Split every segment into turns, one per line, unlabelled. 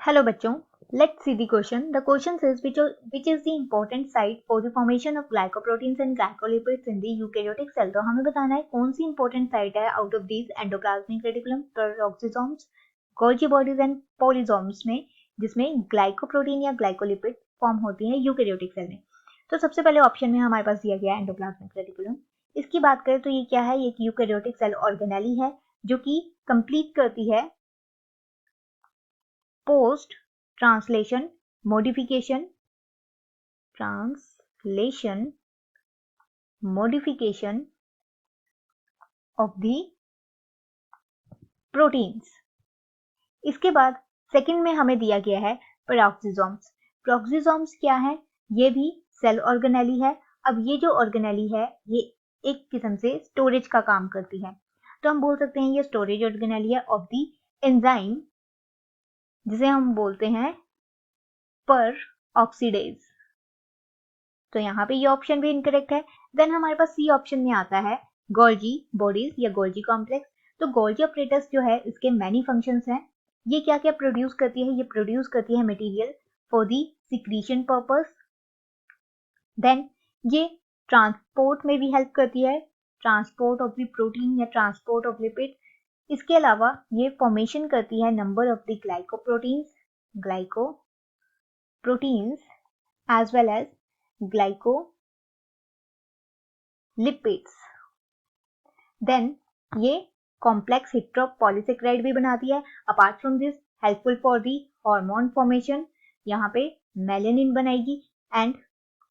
Hello बच्चों, let's see the question. The question says which is the important site for the formation of glycoproteins and glycolipids in the eukaryotic cell. तो हमें बताना है कौन सी important site है out of these endoplasmic reticulum, peroxisomes, Golgi bodies and polysomes में जिसमें glycoprotein या glycolipid form होती है यूकेरियोटिक सेल में. तो सबसे पहले ऑप्शन में हमारे पास दिया गया है एंडोप्लाज्मिक रेटिकुलम. इसकी बात करें तो ये क्या है, ये यूकेरियोटिक सेल ऑर्गेनेली है जो कि कंप्लीट करती है post translation modification of the proteins. इसके बाद सेकंड में हमें दिया गया है पेरोक्सिसोम्स. पेरोक्सिसोम्स क्या है, ये भी सेल ऑर्गेनेली है. अब ये जो ऑर्गेनेली है ये एक किस्म से स्टोरेज का काम करती है, तो हम बोल सकते हैं ये स्टोरेज ऑर्गेनेली है ऑफ द एंजाइम जिसे हम बोलते हैं पर ऑक्सीडेज. तो यहाँ पे ये ऑप्शन भी इनकरेक्ट है. देन हमारे पास सी ऑप्शन में आता है गोल्जी बॉडीज या गोल्जी कॉम्प्लेक्स. तो गोल्जी ऑपरेटस जो है इसके मैनी फंक्शंस हैं. ये क्या क्या प्रोड्यूस करती है, ये प्रोड्यूस करती है material for the secretion purpose. Then ये ट्रांसपोर्ट में भी हेल्प करती है, ट्रांसपोर्ट ऑफ द प्रोटीन या ट्रांसपोर्ट ऑफ लिपिड. इसके अलावा ये फॉर्मेशन करती है number of the glycoproteins as well as glycolipids. Then ये कॉम्प्लेक्स हेटेरोपॉलीसेकेराइड भी बनाती है. Apart from this helpful for the hormone formation. यहाँ पे मेलानिन बनाएगी एंड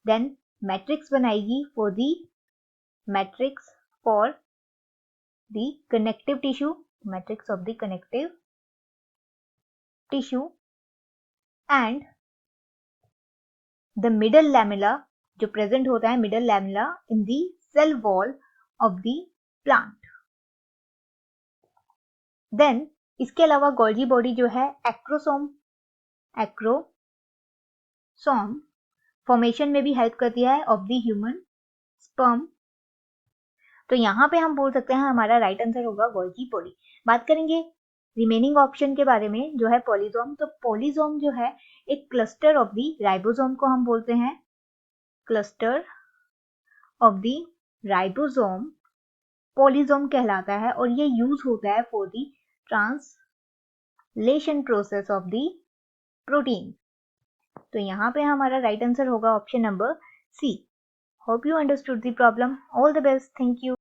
देन मैट्रिक्स बनाएगी for the connective tissue, matrix of the connective tissue and the middle lamella जो present होता है middle lamella in the cell wall of the plant. Then इसके अलावा Golgi body जो है एक्रोसोम फॉर्मेशन में भी हेल्प करती है ऑफ द ह्यूमन स्पर्म. तो यहाँ पे हम बोल सकते हैं हमारा राइट आंसर होगा गोल्जी बॉडी. बात करेंगे रिमेनिंग ऑप्शन के बारे में जो है पॉलीजोम. तो पॉलीजोम जो है एक क्लस्टर ऑफ द राइबोसोम को हम बोलते हैं cluster of the ribosome polysome कहलाता है और ये यूज होता है for the translation process of the protein. तो यहाँ पे हमारा राइट आंसर होगा option number C. Hope you understood the problem. All the best. Thank you.